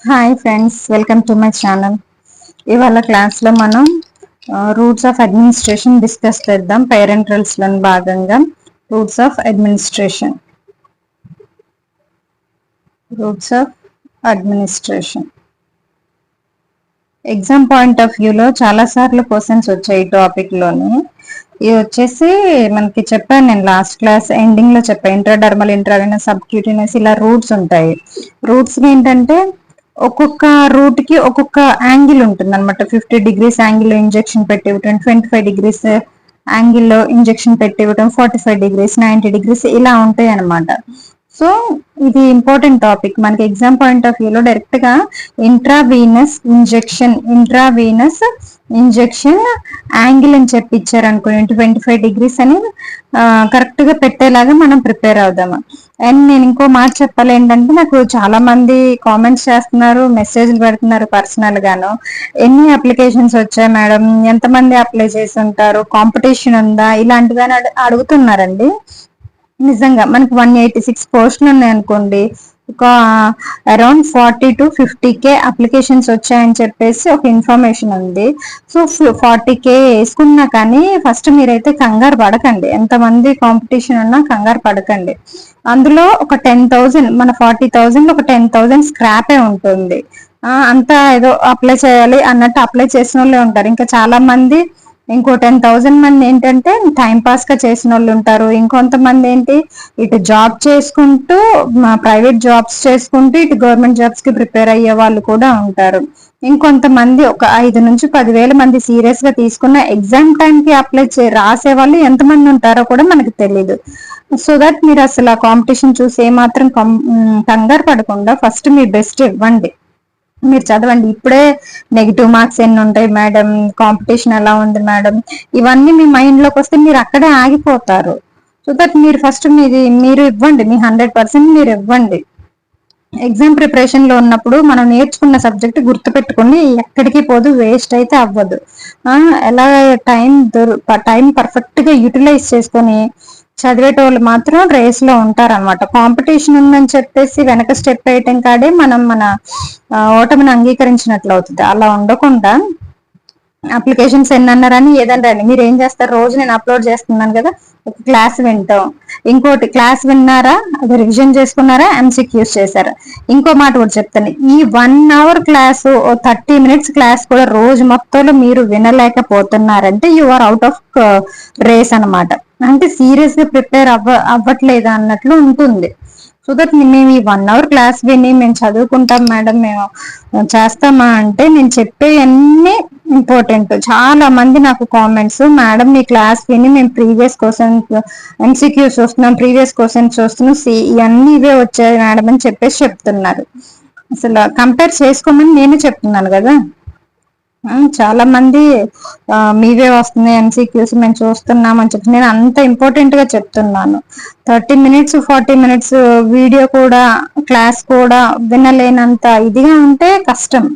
Hi friends, welcome to my channel. ఇవాళ క్లాస్లో మనం రూట్స్ ఆఫ్ అడ్మినిస్ట్రేషన్ డిస్కస్ చేద్దాం. పేరెంటల్స్లో భాగంగా roots of administration. Roots of administration exam point of వ్యూలో చాలా సార్లు క్వశ్చన్స్ వచ్చాయి ఈ టాపిక్లోని. ఇది వచ్చేసి మనకి చెప్పాను, నేను లాస్ట్ క్లాస్ ఎండింగ్ లో చెప్పాను. ఇంట్రాడర్మల్, ఇంట్రావెనస్, సబ్క్యూటినస్ ఇలా రూట్స్ ఉంటాయి. రూట్స్ ఏంటంటే ఒక్కొక్క రూట్ కి ఒక్కొక్క యాంగిల్ ఉంటుంది అనమాట. 50 degrees యాంగిల్ ఇంజెక్షన్ పెట్టి ఇవ్వటం, 25 degrees యాంగిల్ ఇంజెక్షన్ పెట్టి ఇవ్వటం, 45 degrees, 90 degrees ఇలా ఉంటాయి అనమాట. సో ఇది ఇంపార్టెంట్ టాపిక్ మనకి ఎగ్జామ్ పాయింట్ ఆఫ్ వ్యూలో. డైరెక్ట్ గా ఇంట్రావీనస్ ఇంజెక్షన్ యాంగిల్ అని చెప్పి ఇచ్చారు అనుకోండి, 25 degrees అని కరెక్ట్ గా పెట్టేలాగా మనం ప్రిపేర్ అవుదాము. అండ్ నేను ఇంకో మాట చెప్పాలి ఏంటంటే, నాకు చాలా మంది కామెంట్స్ చేస్తున్నారు, మెసేజ్లు పెడుతున్నారు పర్సనల్ గాను. ఎన్ని అప్లికేషన్స్ వచ్చాయి మేడం, ఎంతమంది అప్లై చేసి ఉంటారు, కాంపిటీషన్ ఉందా, ఇలాంటివని అడుగుతున్నారండి. నిజంగా మనకి 186 పోస్టులు ఉన్నాయి అనుకోండి, ఒక అరౌండ్ 40 to 50K అప్లికేషన్స్ వచ్చాయని చెప్పేసి ఒక ఇన్ఫర్మేషన్ ఉంది. సో 40K వేసుకున్నా కానీ ఫస్ట్ మీరైతే కంగారు పడకండి. ఎంతమంది కాంపిటీషన్ ఉన్నా కంగారు పడకండి. అందులో ఒక 10,000, మన 40,000 ఒక 10,000 స్క్రాపే ఉంటుంది. అంతా ఏదో అప్లై చేయాలి అన్నట్టు అప్లై చేసిన వాళ్ళే ఉంటారు. ఇంకా చాలా మంది, ఇంకో 10,000 మంది ఏంటంటే టైం పాస్ గా చేసిన వాళ్ళు ఉంటారు. ఇంకొంతమంది ఏంటి, ఇటు జాబ్ చేసుకుంటూ, ప్రైవేట్ జాబ్స్ చేసుకుంటూ ఇటు గవర్నమెంట్ జాబ్స్ కి ప్రిపేర్ అయ్యే వాళ్ళు కూడా ఉంటారు. ఇంకొంతమంది ఒక 5 నుంచి 10,000 మంది సీరియస్ గా తీసుకున్న ఎగ్జామ్ టైం కి అప్లై రాసే వాళ్ళు ఎంతమంది ఉంటారో కూడా మనకు తెలియదు. సో దట్ మీరు అసలు ఆ కాంపిటీషన్ చూసి ఏమాత్రం కంగారు పడకుండా ఫస్ట్ మీ బెస్ట్ ఇవ్వండి, మీరు చదవండి. ఇప్పుడే నెగిటివ్ మార్క్స్ ఎన్ని ఉంటాయి మేడం, కాంపిటీషన్ ఎలా ఉంది మేడం, ఇవన్నీ మీ మైండ్ లోకి వస్తే మీరు అక్కడే ఆగిపోతారు. సో దట్ మీరు ఫస్ట్ మీరు ఇవ్వండి, మీ 100% మీరు ఇవ్వండి. ఎగ్జామ్ ప్రిపరేషన్ లో ఉన్నప్పుడు మనం నేర్చుకున్న సబ్జెక్ట్ గుర్తుపెట్టుకుని ఎక్కడికి పోదు, వేస్ట్ అయితే అవ్వదు. ఎలా టైం పర్ఫెక్ట్ గా యూటిలైజ్ చేసుకొని చదివేటోళ్ళు మాత్రం రేస్ లో ఉంటారనమాట. కాంపిటీషన్ ఉందని చెప్పేసి వెనక స్టెప్ వేయటం కాడే మనం మన ఓటమిని అంగీకరించినట్లు అవుతుంది. అలా ఉండకుండా అప్లికేషన్స్ ఎన్ని అన్నారని ఏదని రండి. మీరు ఏం చేస్తారు, రోజు నేను అప్లోడ్ చేస్తున్నాను కదా, ఒక క్లాస్ వింటాం, ఇంకోటి క్లాస్ విన్నారా, అది రివిజన్ చేసుకున్నారా, MCQs చేశారా. ఇంకో మాట కూడా చెప్తాను, ఈ 1 hour క్లాసు, 30 minutes క్లాస్ కూడా రోజు మొత్తంలో మీరు వినలేకపోతున్నారంటే you are out of race అనమాట. అంటే సీరియస్ గా ప్రిపేర్ అవ్వట్లేదా అన్నట్లు ఉంటుంది. సో దట్ మేము ఈ 1 hour క్లాస్ విని మేము చదువుకుంటాం మేడం, మేము చేస్తామా అంటే, నేను చెప్పేవన్నీ ఇంపార్టెంట్. చాలా మంది నాకు కామెంట్స్, మేడం మీ క్లాస్ విని మేము ప్రీవియస్ క్వశ్చన్స్ MCQs చూస్తున్నాం, ప్రీవియస్ క్వశ్చన్స్ చూస్తున్నాం, ఇవన్నీ ఇవే వచ్చాయి మేడం అని చెప్పేసి చెప్తున్నారు. అసలు కంపేర్ చేసుకోమని నేను చెప్తున్నాను కదా. చాలా మంది మీవే వస్తున్నాయి MCQs మేము చూస్తున్నాం అని చెప్పి, నేను అంత ఇంపార్టెంట్ గా చెప్తున్నాను. 30 minutes 40 minutes వీడియో కూడా, క్లాస్ కూడా వినలేనంత ఇదిగా ఉంటే కష్టం.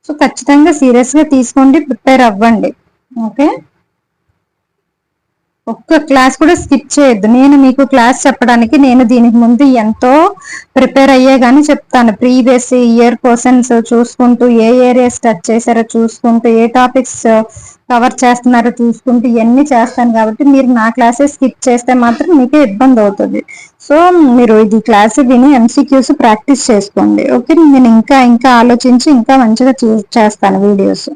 సో ఖచ్చితంగా సీరియస్ గా తీసుకోండి, ప్రిపేర్ అవ్వండి. ఓకే, ఒక్క క్లాస్ కూడా స్కిప్ చేయొద్దు. నేను మీకు క్లాస్ చెప్పడానికి నేను దీనికి ముందు ఎంతో ప్రిపేర్ అయ్యే గానీ చెప్తాను. ప్రీవియస్ ఇయర్ క్వశ్చన్స్ చూసుకుంటూ, ఏ ఏరియాస్ టచ్ చేశారో చూసుకుంటూ, ఏ టాపిక్స్ కవర్ చేస్తున్నారో చూసుకుంటూ ఇవన్నీ చేస్తాను. కాబట్టి మీరు నా క్లాసెస్ స్కిప్ చేస్తే మాత్రం మీకే ఇబ్బంది అవుతుంది. సో మీరు ఇది క్లాస్ విని MCQs ప్రాక్టీస్ చేసుకోండి. ఓకే, నేను ఇంకా ఇంకా ఆలోచించి ఇంకా మంచిగా చేస్తాను వీడియోస్.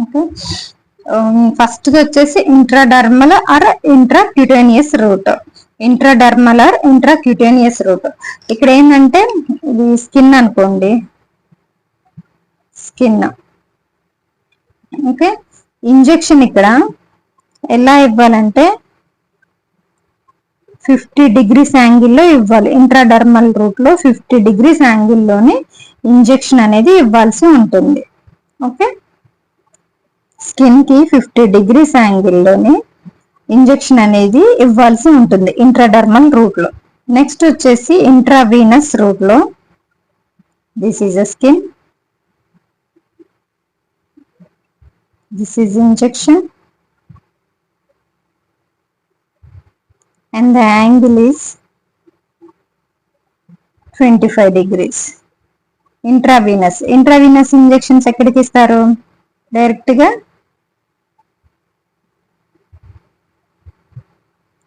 ఓకే, ఫస్ట్ వచ్చేసి intradermal or intracutaneous route. Intradermal or intracutaneous route. ఇక్కడ ఏంటంటే ఇది స్కిన్ అనుకోండి, స్కిన్. ఓకే, ఇంజెక్షన్ ఇక్కడ ఎలా ఇవ్వాలంటే 50 degrees యాంగిల్లో ఇవ్వాలి. ఇంట్రాడర్మల్ రూట్ లో 50 degrees యాంగిల్లోని ఇంజెక్షన్ అనేది ఇవ్వాల్సి ఉంటుంది. ఓకే, స్కిన్ కి 50 degrees యాంగిల్లోని ఇంజెక్షన్ అనేది ఇవ్వాల్సి ఉంటుంది ఇంట్రాడర్మల్ రూట్ లో. నెక్స్ట్ వచ్చేసి ఇంట్రావీనస్ రూట్ లో, this is a skin, this is injection and the angle is 25 degrees. Intravenous injections ఎక్కడికి ఇస్తారు? డైరెక్ట్ గా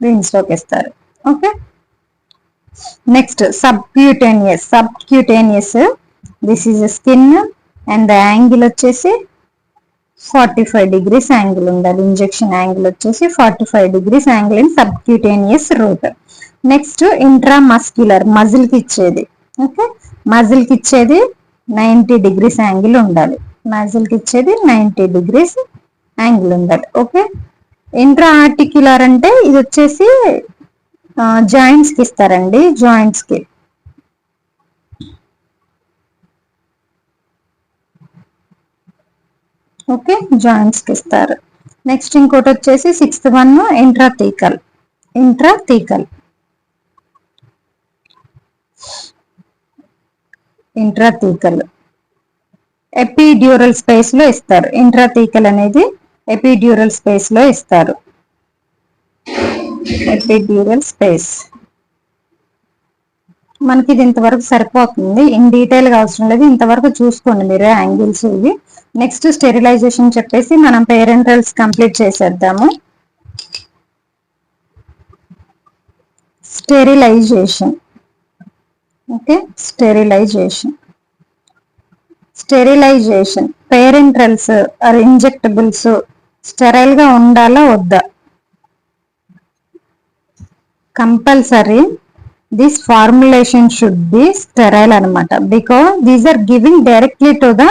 వెయిన్స్ లోకి ఇస్తారు. Okay, next subcutaneous this is skin and the angle వచ్చేసి 45 degrees యాంగిల్ ఉండాలి. ఇంజెక్షన్ యాంగిల్ వచ్చేసి 45 degrees angle in subcutaneous route. Next intramuscular muscle కి ఇచ్చేది. ఓకే, మజిల్ కి ఇచ్చేది 90 degrees యాంగిల్ ఉండాలి. మజిల్ కి ఇచ్చేది 90 degrees యాంగిల్ ఉండాలి. ఓకే, ఇంట్రా ఆర్టిక్యులర్ అంటే ఇది వచ్చేసి జాయింట్స్ కి ఇస్తారండి, జాయింట్స్ కి. ఓకే, జాయింట్స్ కి ఇస్తారు. నెక్స్ట్ ఇంకోటి వచ్చేసి 6th వన్ ఇంట్రాథీకల్. ఎపిడ్యూరల్ స్పేస్ లో ఇస్తారు. ఇంట్రాథీకల్ అనేది ఎపిడ్యూరల్ స్పేస్ లో ఇస్తారు. ఎపిడ్యూరల్ స్పేస్ మనకి ఇది ఇంతవరకు సరిపోతుంది, ఇన్ డీటెయిల్ గా అవసరం లేదు, ఇంతవరకు చూసుకోండి మీరు యాంగిల్స్ ఇవి. నెక్స్ట్ స్టెరిలైజేషన్ చెప్పేసి మనం పేరెంటల్స్ కంప్లీట్ చేసేద్దాము. Sterilization. Okay, sterilization parenterals or injectables sterile గా ఉండాలా వద్దా? Compulsory this formulation should be sterile అనమాట, because these are giving directly to the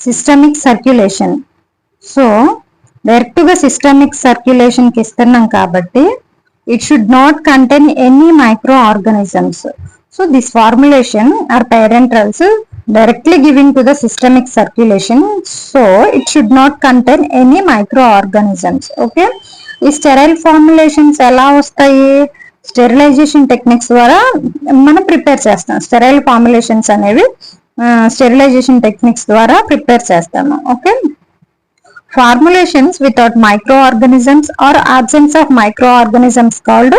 systemic circulation. So direct గా సిస్టమిక్ సర్క్యులేషన్ కి ఇస్తున్నాం కాబట్టి it should not contain any microorganisms. So this formulation are parenterals directly given to the systemic circulation, so it should not contain any microorganisms. Okay, ఈ sterile formulations ఎలా వస్తాయి? Sterilisation techniques ద్వారా మనం prepare చేస్తాం. Sterile formulations అనేవి sterilisation techniques ద్వారా prepare చేస్తాము. Okay, formulations without microorganisms or absence of microorganisms called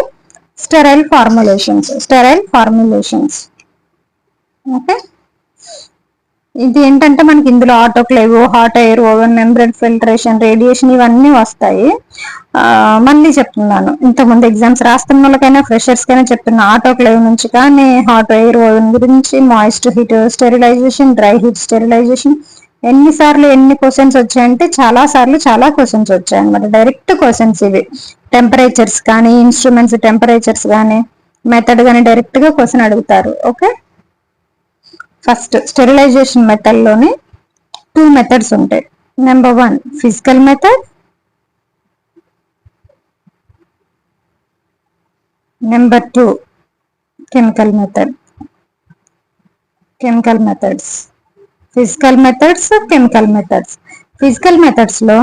sterile formulations. Okay, ఇది ఏంటంటే మనకి ఇందులో autoclave, hot air, oven, membrane filtration, radiation ఇవన్నీ వస్తాయి. మళ్ళీ చెప్తున్నాను, ఇంతకుముందు ఎగ్జామ్స్ రాస్తున్న వాళ్ళకైనా ఫ్రెషర్స్ కైనా చెప్తున్నా, ఆటోక్లేవ్ నుంచి కానీ హాట్ ఎయిర్, ఓవెన్ గురించి, moist heat sterilisation, dry heat sterilisation, ఎన్నిసార్లు ఎన్ని క్వశ్చన్స్ వచ్చాయంటే చాలా సార్లు చాలా క్వశ్చన్స్ వచ్చాయి అనమాట. డైరెక్ట్ క్వశ్చన్స్ ఇవి. టెంపరేచర్స్ కానీ, ఇన్స్ట్రుమెంట్స్ టెంపరేచర్స్ కానీ, మెథడ్ కానీ డైరెక్ట్ గా క్వశ్చన్ అడుగుతారు. ఓకే, ఫస్ట్ స్టెరిలైజేషన్ మెథడ్ లోనే 2 మెథడ్స్ ఉంటాయి. Number 1 physical method, number 2 chemical methods. Physical methods, chemical methods. Physical methods లో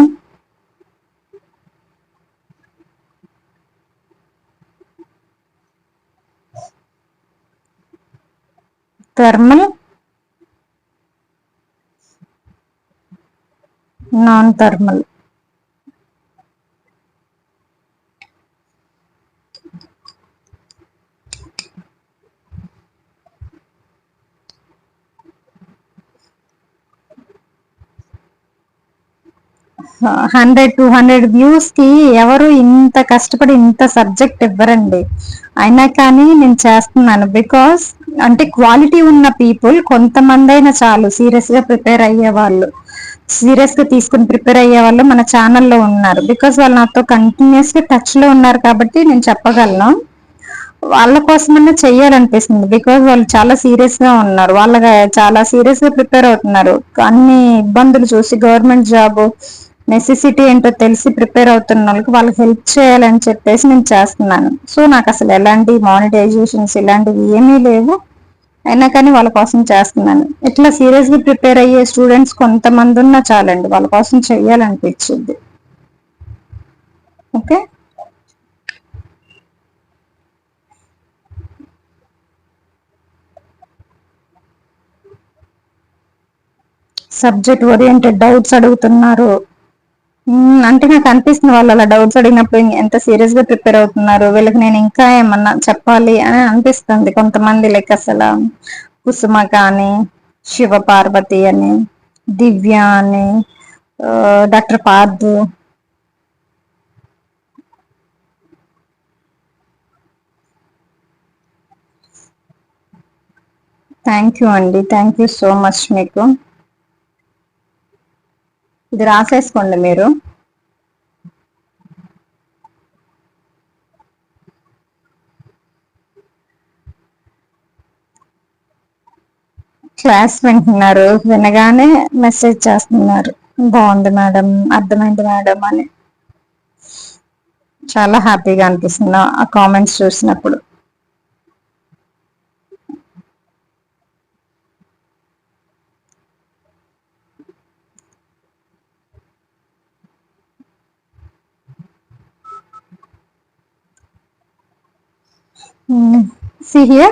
thermal, non thermal. Hundred 200 views కి ఎవరు ఇంత కష్టపడి ఇంత సబ్జెక్ట్ ఇవ్వరండి. అయినా కానీ నేను చేస్తున్నాను, బికాస్ అంటే క్వాలిటీ ఉన్న పీపుల్ కొంతమంది అయినా చాలు, సీరియస్ గా ప్రిపేర్ అయ్యే వాళ్ళు, సీరియస్ గా తీసుకుని ప్రిపేర్ అయ్యే వాళ్ళు మన ఛానల్లో ఉన్నారు. బికాస్ వాళ్ళు నాతో కంటిన్యూస్ గా టచ్ లో ఉన్నారు కాబట్టి నేను చెప్పగలను. వాళ్ళ కోసమన్నా చెయ్యాలనిపిస్తుంది, బికాస్ వాళ్ళు చాలా సీరియస్ గా ఉన్నారు, వాళ్ళగా చాలా సీరియస్ గా ప్రిపేర్ అవుతున్నారు. అన్ని ఇబ్బందులు చూసి గవర్నమెంట్ జాబ్ నెసెసిటీ ఏంటో తెలిసి ప్రిపేర్ అవుతున్న వాళ్ళకి హెల్ప్ చేయాలని చెప్పేసి నేను చేస్తున్నాను. సో నాకు అసలు ఎలాంటి మానిటైజేషన్స్ ఇలాంటివి ఏమీ లేవు, అయినా కానీ వాళ్ళ కోసం చేస్తున్నాను. ఇట్లా సీరియస్ గా ప్రిపేర్ అయ్యే స్టూడెంట్స్ కొంతమంది ఉన్నా చాలండి, వాళ్ళ కోసం చెయ్యాలనిపించింది. ఓకే, సబ్జెక్ట్ ఓరియంటెడ్ డౌట్స్ అడుగుతున్నారు అంటే నాకు అనిపిస్తుంది వాళ్ళు అలా డౌట్స్ అడిగినప్పుడు ఎంత సీరియస్ గా ప్రిపేర్ అవుతున్నారు, వీళ్ళకి నేను ఇంకా ఏమన్నా చెప్పాలి అని అనిపిస్తుంది. కొంతమంది లైక్ అసలు కుసుమ కానీ, శివపార్వతి అని, దివ్య అని, డాక్టర్ పార్థు. థ్యాంక్ యూ అండి, థ్యాంక్ యూ సో మచ్. మీకు ఇది రాసేసుకోండి మీరు. క్లాస్ వింటున్నారు, వినగానే మెసేజ్ చేస్తున్నారు, బాగుంది మేడం, అర్థమైంది మేడం అని. చాలా హ్యాపీగా అనిపిస్తుంది ఆ కామెంట్స్ చూసినప్పుడు. See here,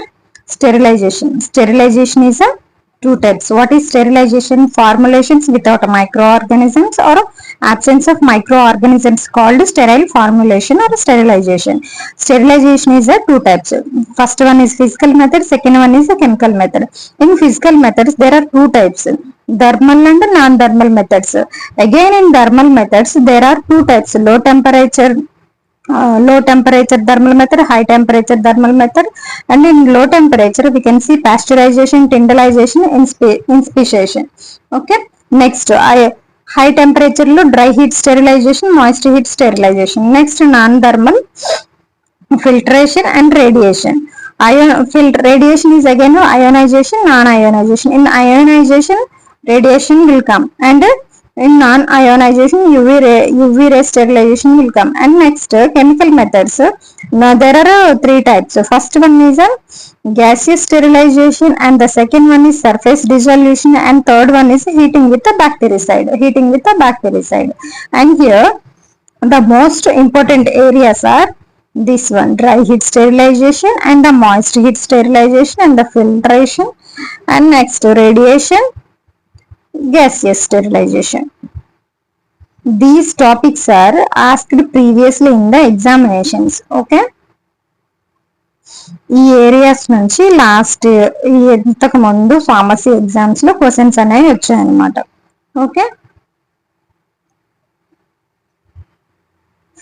sterilization. Sterilization is a two types. What is sterilization? Formulations without microorganisms or absence of microorganisms called sterile formulation or sterilization. Sterilization is a two types. First one is physical method, second one is a chemical method. In physical methods there are two types, thermal and non-thermal methods. Again in thermal methods there are two types, low temperature thermal method, high temperature thermal method. And in low temperature we can see pasteurization, tyndallization, inspissation. Okay, next high temperature lo dry heat sterilization, moist heat sterilization. Next non-thermal, filtration and radiation. Radiation is again ionization, non-ionization. In ionization radiation will come, and in non-ionization UV ray sterilization will come. And next chemical methods, now there are three types. First one is a gaseous sterilization, and the second one is surface dissolution, and third one is heating with a bactericide. And here the most important areas are this one, dry heat sterilization and the moist heat sterilization and the filtration, and next radiation, gaseous sterilization. These topics are asked previously in the examinations. Okay, ఈ areas నుంచి last ఇంతకు ముందు pharmacy exams లో questions అనేవి వచ్చాయన్నమాట. Okay,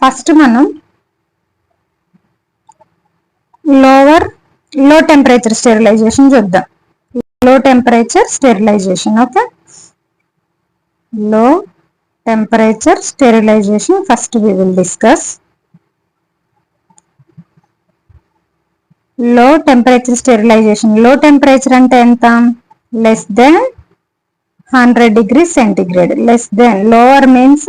first మనం లో temperature sterilisation చూద్దాం. Low temperature sterilisation. Okay, low temperature sterilization first we will discuss. Low temperature sterilization, low temperature ante enta, less than 100 degrees centigrade. Less than, lower means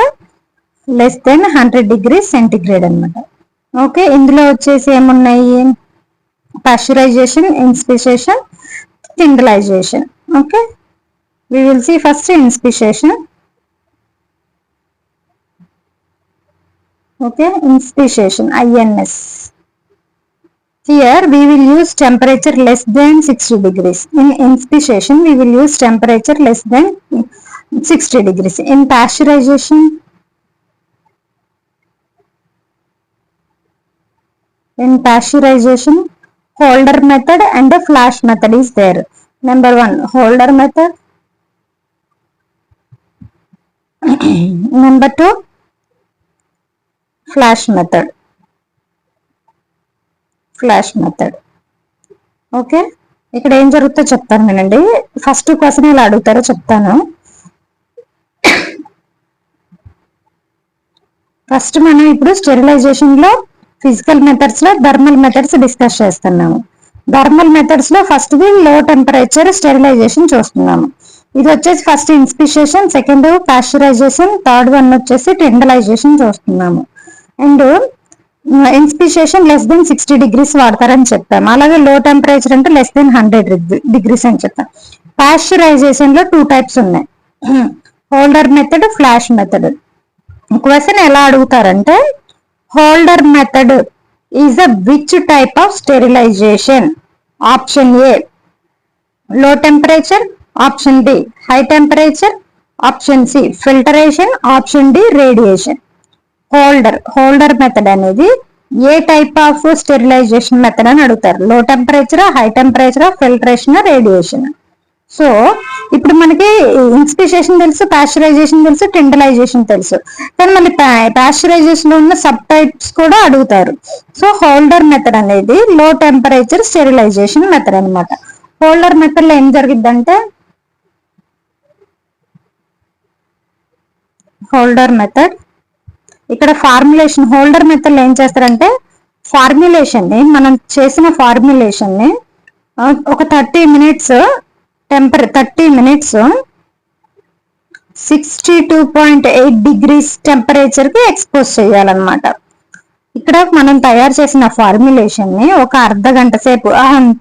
less than 100 degrees centigrade annamata. Okay, indulo vachesi em unnayi, pasteurization, inspissation, tyndallization. Okay, we will see first inspissation. Okay, inspissation, INS. Here we will use temperature less than 60 degrees. In inspissation we will use temperature less than 60 degrees. In pasteurization, Holder method and a flash method is there. Number one, Holder method. Number two, flash method. Okay, ఇక్కడ ఏం జరుగుతుందో చెప్తాను వినండి. First question ఎలా అడుగుతారో చెప్తాను. First మనం ఇప్పుడు స్టెరిలైజేషన్ లో ఫిజికల్ మెథడ్స్ లో థర్మల్ మెథడ్స్ డిస్కస్ చేస్తున్నాము. థర్మల్ మెథడ్స్ లో ఫస్ట్ లో టెంపరేచర్ స్టెరిలైజేషన్ చూస్తున్నాము. ఇది వచ్చేసి first inspissation, second pasteurization, third one వచ్చేసి టెండలైజేషన్ చూస్తున్నాము. And inspissation less than 60 degrees వాడతారని చెప్పాము. అలాగే లో టెంపరేచర్ అంటే లెస్ దెన్ 100 degrees అని చెప్పాం. పాస్చరైజేషన్ లో టూ టైప్స్ ఉన్నాయి, holder method, flash method. Question ఎలా అడుగుతారంటే, holder method is a which type of sterilization? Option A low temperature, option B high temperature, option C filtration, option D radiation. Holder method అనేది ఏ type of sterilization method అని అడుగుతారు. Low temperature, high temperature, filtration, radiation. So ఇప్పుడు మనకి inspiration తెలుసు, pasteurisation తెలుసు, టెండలైజేషన్ తెలుసు, కానీ మళ్ళీ పాస్చరైజేషన్ లో ఉన్న సబ్ టైప్స్ కూడా అడుగుతారు. సో హోల్డర్ మెథడ్ అనేది లో టెంపరేచర్ స్టెరిలైజేషన్ మెథడ్ అనమాట. హోల్డర్ మెథడ్ లో ఏం జరిగిద్దంటే, హోల్డర్ మెథడ్ ఇక్కడ ఫార్ములేషన్, హోల్డర్ మెథడ్ లో ఏం చేస్తారంటే ఫార్ములేషన్ ని, మనం చేసిన ఫార్ములేషన్ ని ఒక 30 మినిట్స్ 30 మినిట్స్ 62.8 డిగ్రీస్ టెంపరేచర్ కి ఎక్స్పోజ్ చేయాలన్నమాట. ఇక్కడ మనం తయారు చేసిన ఫార్ములేషన్ ని ఒక అర్ధ గంట సేపు,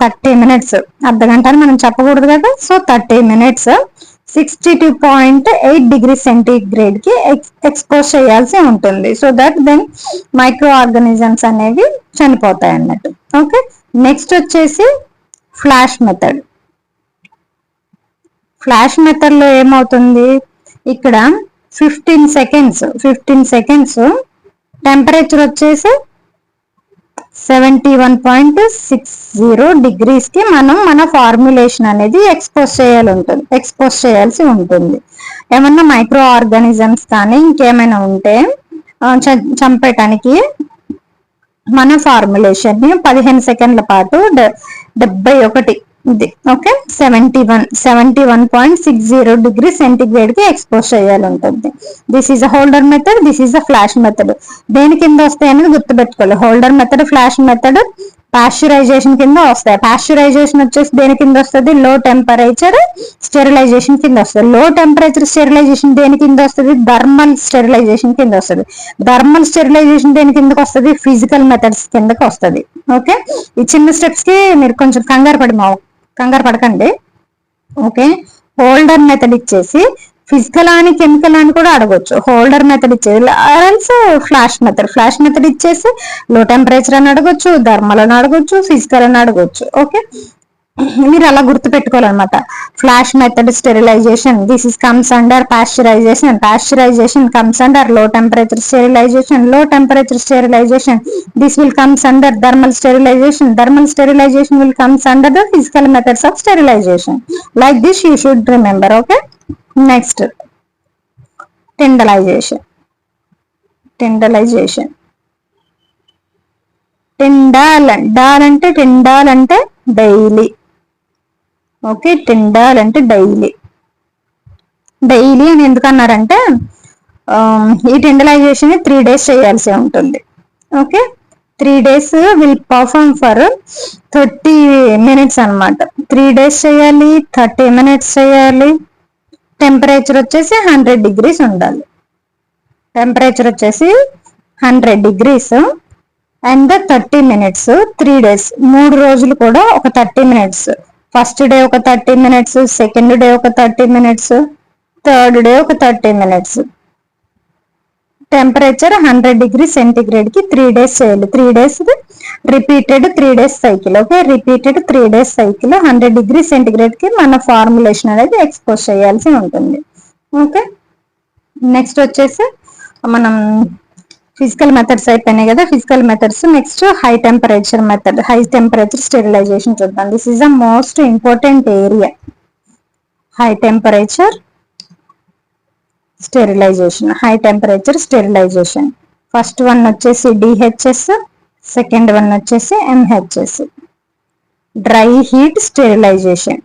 30 మినిట్స్, అర్ధ గంట అని మనం చెప్పకూడదు కదా, సో 30 మినిట్స్ 62.8 డిగ్రీ సెంటీగ్రేడ్ కి ఎక్స్పోజ్ చేయాల్సి ఉంటుంది. So that then micro organisms అనేవి చనిపోతాయి అన్నట్టు. ఓకే, నెక్స్ట్ వచ్చేసి ఫ్లాష్ మెథడ్. ఫ్లాష్ మెథడ్ లో ఏమవుతుంది, ఇక్కడ 15 సెకండ్స్ టెంపరేచర్ వచ్చేసి 71.60 డిగ్రీస్ కి మనం మన ఫార్ములేషన్ అనేది ఎక్స్పోజ్ చేయాల్సి ఉంటుంది. ఏమన్నా మైక్రో ఆర్గానిజమ్స్ కానీ ఇంకేమైనా ఉంటే చంపేయటానికి మన ఫార్ములేషన్ ని 15 సెకండ్ల పాటు 71 ఇది ఓకే 71.60 డిగ్రీ సెంటిగ్రేడ్ కి ఎక్స్పోజ్ చేయాలి ఉంటుంది. This is a holder method, this is a flash method. దేని కింద వస్తాయి అనేది గుర్తుపెట్టుకోవాలి. Holder method, flash method pasteurisation కింద వస్తాయి. పాస్చరైజేషన్ వచ్చేసి దేని కింద వస్తుంది, లో టెంపరేచర్ స్టెరిలైజేషన్ కింద వస్తుంది. లో టెంపరేచర్ స్టెరిలైజేషన్ దేని కింద వస్తుంది, థర్మల్ స్టెరిలైజేషన్ కింద వస్తుంది. థర్మల్ స్టెరిలైజేషన్ దేని కిందకి వస్తుంది, ఫిజికల్ మెథడ్స్ కిందకి వస్తుంది. ఓకే, ఈ చిన్న స్టెప్స్ కి మీరు కొంచెం కంగారు పడకండి. ఓకే, హోల్డర్ మెథడ్ ఇచ్చేసి ఫిజికల్ అని కెమికల్ అని కూడా అడగొచ్చు. హోల్డర్ మెథడ్ ఇచ్చేది ఆల్సో ఫ్లాష్ మెథడ్ ఇచ్చేసి లో టెంపరేచర్ అని అడగొచ్చు, థర్మల్ అని అడగొచ్చు, ఫిజికల్ అని అడగొచ్చు. ఓకే, మీరు అలా గుర్తు పెట్టుకోవాలన్నమాట. Flash method sterilization, this is comes under pasteurization comes under low temperature sterilization, this will comes under thermal sterilization will comes under the physical methods of sterilization. Like this you should remember. Okay, next టెండలైజేషన్ టెండాల్ అంటే daily. Okay, టెండాల్ అంటే daily అని ఎందుకన్నారంటే ఈ టెండలైజేషన్ 3 days చేయాల్సి ఉంటుంది. Okay, 3 days will perform for 30 minutes అనమాట. 3 days చేయాలి, 30 minutes చేయాలి. Temperature వచ్చేసి 100 degrees ఉండాలి. టెంపరేచర్ వచ్చేసి 100 degrees అండ్ 30 minutes 3 days, 3 రోజులు కూడా ఒక 30 minutes. ఫస్ట్ డే ఒక 30 minutes, సెకండ్ డే ఒక 30 minutes, థర్డ్ డే ఒక 30 minutes. టెంపరేచర్ 100 degree సెంటిగ్రేడ్ కి 3 days చేయాలి. 3 days repeated 3 days cycle. Okay, repeated 3 days cycle 100 degree centigrade కి మన ఫార్ములేషన్ అనేది ఎక్స్పోజ్ చేయాల్సి ఉంటుంది. ఓకే, నెక్స్ట్ వచ్చేసి మనం ఫిజికల్ మెథడ్స్ అయిపోయినాయి కదా. Physical methods next high temperature sterilisation చూద్దాం. This is the most important area, high temperature sterilization. First one వచ్చేసి డిహెచ్ఎస్, సెకండ్ వన్ వచ్చేసి MHS. Dry heat sterilization,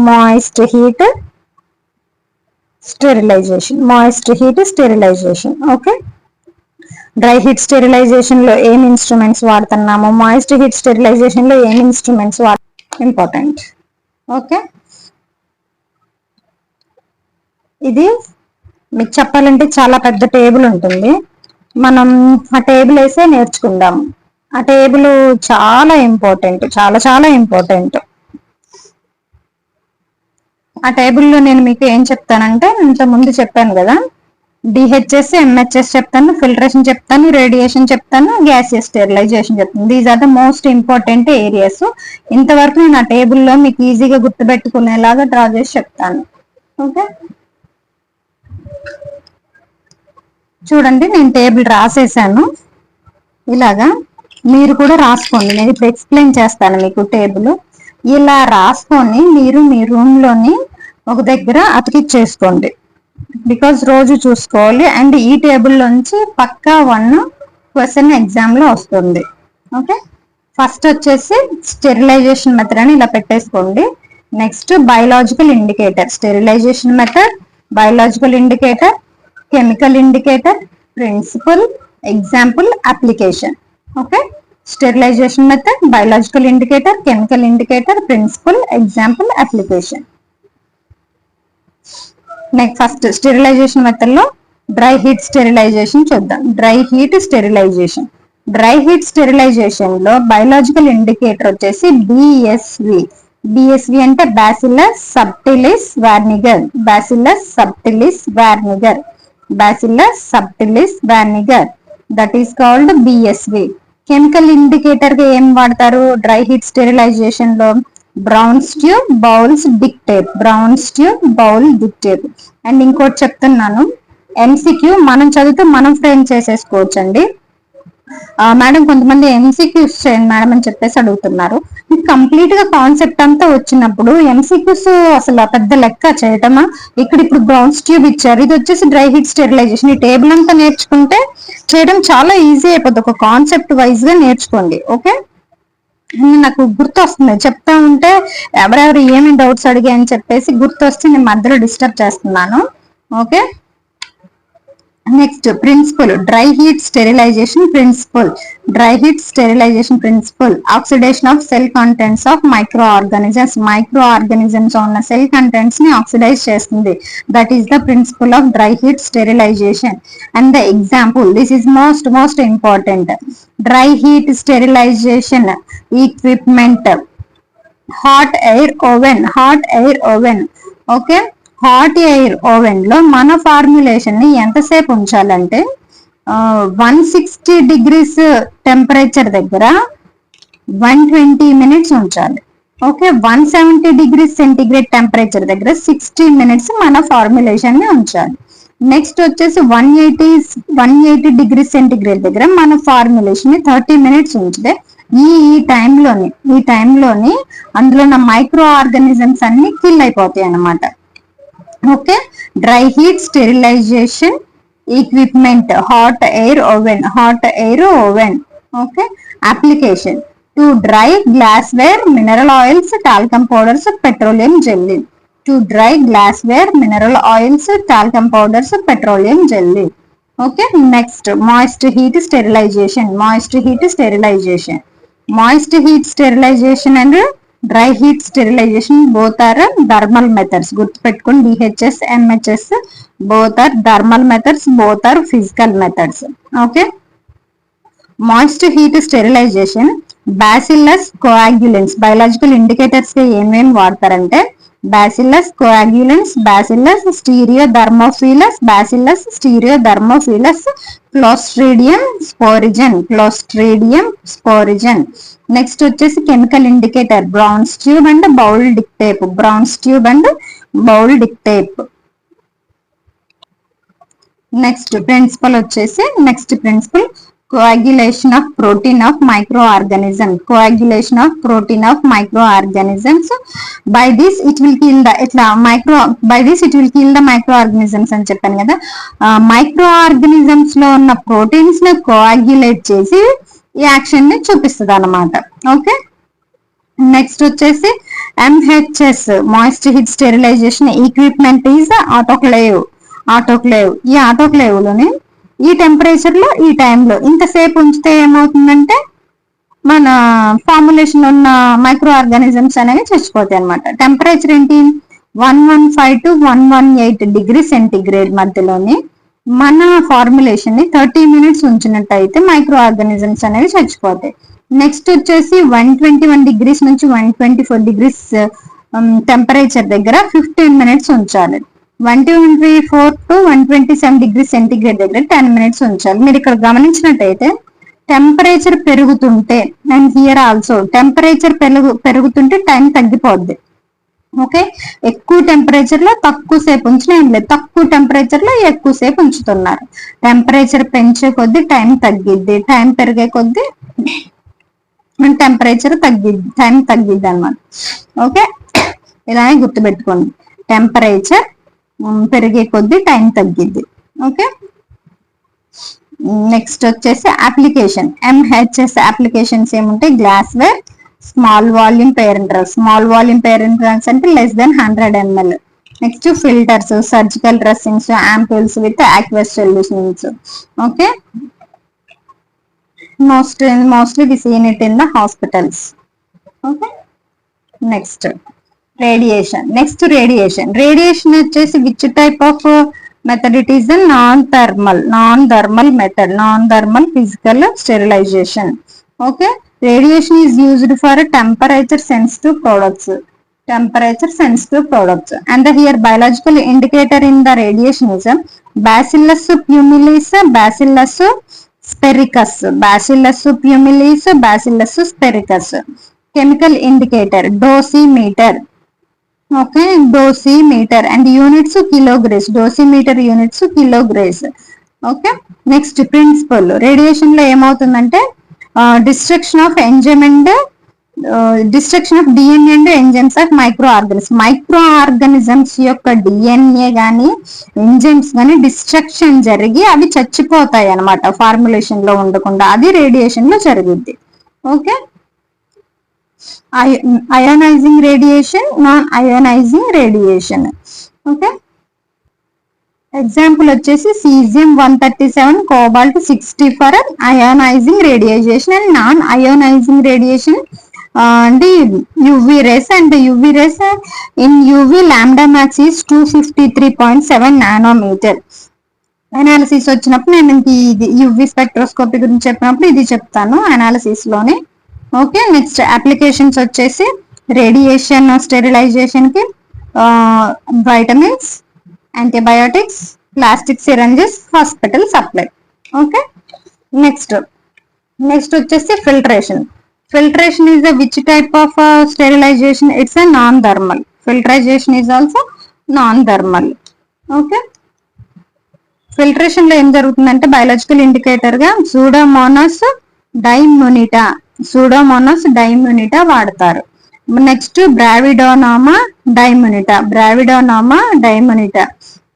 moist heat sterilization. Okay, dry heat sterilization లో ఏం instruments వాడుతున్నాము, moist heat sterilization లో ఏం instruments important. Okay, ఇది మీకు చెప్పాలంటే చాలా పెద్ద టేబుల్ ఉంటుంది. మనం ఆ టేబుల్ వేసే నేర్చుకుందాం. ఆ టేబుల్ చాలా ఇంపార్టెంట్, చాలా ఇంపార్టెంట్. ఆ టేబుల్లో నేను మీకు ఏం చెప్తానంటే, ఇంత ముందు చెప్పాను కదా, డిహెచ్ఎస్, ఎంహెచ్ఎస్ చెప్తాను, ఫిల్టరేషన్ చెప్తాను, రేడియేషన్ చెప్తాను, గ్యాసియస్ స్టెరిలైజేషన్ చెప్తాను. These are the most important areas. ఇంతవరకు నేను ఆ టేబుల్లో మీకు ఈజీగా గుర్తుపెట్టుకునేలాగా డ్రా చేసి చెప్తాను. ఓకే, చూడండి నేను టేబుల్ రాసేసాను. ఇలాగా మీరు కూడా రాసుకోండి. నేను ఇప్పుడు ఎక్స్ప్లెయిన్ చేస్తాను మీకు టేబుల్. ఇలా రాసుకొని మీరు మీ రూమ్ లోని ఒక దగ్గర అతికిచ్చేసుకోండి. బికాజ్ రోజు చూసుకోవాలి. అండ్ ఈ టేబుల్ నుంచి పక్కా 1 క్వశ్చన్ ఎగ్జామ్ లో వస్తుంది. ఓకే, ఫస్ట్ వచ్చేసి స్టెరిలైజేషన్ మెథడ్ అని ఇలా పెట్టేసుకోండి. Next biological indicator, sterilization method, biological indicator, chemical indicator, principle, example, application. Okay, sterilization method, biological indicator, chemical indicator, principle, example, application. Next first sterilization method లో dry heat sterilization చూద్దాం. Dry heat sterilisation, dry heat sterilization లో biological indicator వచ్చేసి BSV. BSV అంటే bacillus subtilis var niger, bacillus subtilis var niger, bacillus subtilis var niger, that is called BSV. Chemical indicator గా ఏం వాడతారు dry heat sterilization లో? Brown stew, bowls, dick tape, brown stew, bowl, Dick tape. And ఇంకోటి చెప్తున్నాను, MCQ మనం చదివితే మనం ఫ్రేమ్ చేసేసుకోవచ్చు అండి. మేడం కొంతమంది ఎంసీక్యూస్ చేయండి మేడం అని చెప్పేసి అడుగుతున్నారు. కంప్లీట్ గా కాన్సెప్ట్ అంతా వచ్చినప్పుడు ఎంసీక్యూస్ అసలు పెద్ద లెక్క చేయటమా? ఇక్కడ ఇప్పుడు బ్రౌన్ ట్యూబ్ ఇచ్చారు, ఇది వచ్చేసి డ్రై హీట్ స్టెరిలైజేషన్. ఈ టేబుల్ అంతా నేర్చుకుంటే చేయడం చాలా ఈజీ అయిపోద్ది. ఒక కాన్సెప్ట్ వైజ్ గా నేర్చుకోండి. ఓకే, నాకు గుర్తు వస్తుంది చెప్తా ఉంటే ఎవరెవరు ఏమి డౌట్స్ అడిగా అని చెప్పేసి గుర్తు వస్తే నేను మధ్యలో డిస్టర్బ్ చేస్తున్నాను. Okay, next principle, dry heat sterilisation principle. Dry heat sterilisation principle oxidation of cell contents of micro organisms. Micro organisms ఉన్న సెల్ కంటెంట్స్ ని ఆక్సిడైజ్ చేస్తుంది. That is the principle of dry heat sterilisation. And the example, this is most important. Dry heat sterilisation equipment, hot air oven, hot air oven. Okay, hot air oven లో మన formulation ని ఎంతసేపు ఉంచాలంటే 160 degrees temperature దగ్గర 120 minutes ఉంచాలి. Okay, 170 degrees centigrade temperature దగ్గర 60 minutes మన formulation ని ఉంచాలి. నెక్స్ట్ వచ్చేసి 180 degrees సెంటిగ్రేడ్ దగ్గర మన ఫార్ములేషన్ ని 30 minutes ఉంచితే ఈ టైంలోని అందులో ఉన్న మైక్రో ఆర్గానిజమ్స్ అన్ని కిల్ అయిపోతాయి అన్నమాట. Okay, dry heat sterilisation equipment, hot air oven, hot air oven. Okay, application, to dry glassware, mineral oils, talcum powders, petroleum jelly. To dry glassware, mineral oils, talcum powders, petroleum jelly. Okay, next moist heat sterilization, moist heat sterilization. Moist heat sterilization and dry heat sterilization both are thermal methods. గుర్తుపెట్టుకోండి, DHS, MHS both are thermal methods, both are physical methods. Okay, moist heat sterilization, bacillus coagulans, biological indicators గా ఏమేం వాడతారంటే bacillus coagulans, bacillus stereothermophilus, bacillus stereothermophilus, clostridium sporigen, clostridium sporigen. Next వచ్చేసి chemical indicator, brown tube and Bowie Dick tape, brown tube and Bowie Dick tape. Next principle వచ్చేసి coagulation of protein of microorganisms, coagulation of protein of microorganisms. By this it will kill the microorganisms అని చెప్పాను కదా. Micro organisms లో ఉన్న proteins ని కోయాగ్యులేట్ చేసి ఈ action ని చూపిస్తుంది అన్నమాట. ఓకే, నెక్స్ట్ వచ్చేసి MHS, moist heat sterilisation equipment is autoclave. ఈ ఆటోక్లేవ్ లోని ఈ టెంపరేచర్ లో ఈ టైంలో ఇంతసేపు ఉంచితే ఏమవుతుందంటే మన ఫార్ములేషన్ ఉన్న మైక్రో ఆర్గానిజమ్స్ అనేవి చచ్చిపోతాయి అనమాట. టెంపరేచర్ ఏంటి 115 to 118 degrees సెంటిగ్రేడ్ మధ్యలోని మన ఫార్ములేషన్ ని 30 minutes ఉంచినట్టయితే మైక్రో ఆర్గానిజమ్స్ అనేవి చచ్చిపోతాయి. నెక్స్ట్ వచ్చేసి 121 degrees నుంచి 124 degrees టెంపరేచర్ దగ్గర 15 minutes ఉంచాలి. 124 to 127 degrees సెంటిగ్రేడ్ దగ్గర 10 minutes ఉంచాలి. మీరు ఇక్కడ గమనించినట్టయితే టెంపరేచర్ పెరుగుతుంటే అండ్ హియర్ ఆల్సో టెంపరేచర్ పెరుగుతుంటే టైం తగ్గిపోద్ది. ఓకే, ఎక్కువ టెంపరేచర్ లో తక్కువ సేపు ఉంచిన ఏం లేదు, తక్కువ టెంపరేచర్ లో ఎక్కువ సేపు ఉంచుతున్నారు. టెంపరేచర్ పెంచే కొద్దీ టైం తగ్గిద్ది, టైం పెరిగే కొద్దీ టెంపరేచర్ తగ్గిద్ది, టైం తగ్గిద్ది అనమాట. ఓకే, ఇలానే గుర్తుపెట్టుకోండి, టెంపరేచర్ పెరిగే కొద్దీ టైం తగ్గిద్ది. ఓకే, నెక్స్ట్ వచ్చేసి అప్లికేషన్. ఎంహెచ్ఎస్ అప్లికేషన్స్ ఏముంటాయి? Glassware, small volume parent drugs. Small volume parent drugs అంటే less than 100 ml. Next filters, surgical dressings, ampoules with aqueous solutions. Okay, mostly we seen it in the hospitals. Okay, next radiation. Radiation వచ్చేసి which type of method it is? A non-thermal method, non-thermal physical sterilization. Okay, radiation is used for temperature sensitive products, and the here biological indicator in the radiation is Bacillus pumilus, Bacillus sphericus, Bacillus sphericus. Chemical indicator dosimeter. Okay, dosimeter and units kilograms, dosimeter units kilograms. Okay, next principle. Radiation లో ఏమవుతుందంటే destruction of enzyme and destruction of DNA and enzymes of micro organisms యొక్క DNA గానీ enzymes గానీ destruction జరిగి అవి చచ్చిపోతాయి అన్నమాట, formulation లో ఉండకుండా. అది రేడియేషన్ లో జరుగుద్ది. Okay, ionizing radiation, non-ionizing radiation. Okay, example వచ్చేసి cesium 137, cobalt 60 for ionizing radiation and non-ionizing radiation and UV rays, and UV rays in UV lambda max is 253.7 nanometer. Analysis వచ్చినప్పుడు నేను ఇది యువి స్పెక్ట్రోస్కోపీ గురించి చెప్పినప్పుడు ఇది చెప్తాను అనాలిసిస్ లోనే. Okay, next applications వచ్చేసి రేడియేషన్ స్టెరిలైజేషన్ కి vitamins, antibiotics, plastic syringes, hospital supply. Okay, next వచ్చేసి filtration is which type of sterilization? It's a non thermal. Filtration is also non thermal. Okay, filtration లో ఏం జరుగుతుందంటే biological indicator గా pseudomonas diminuta వాడతారు. Next brevundimonas diminuta.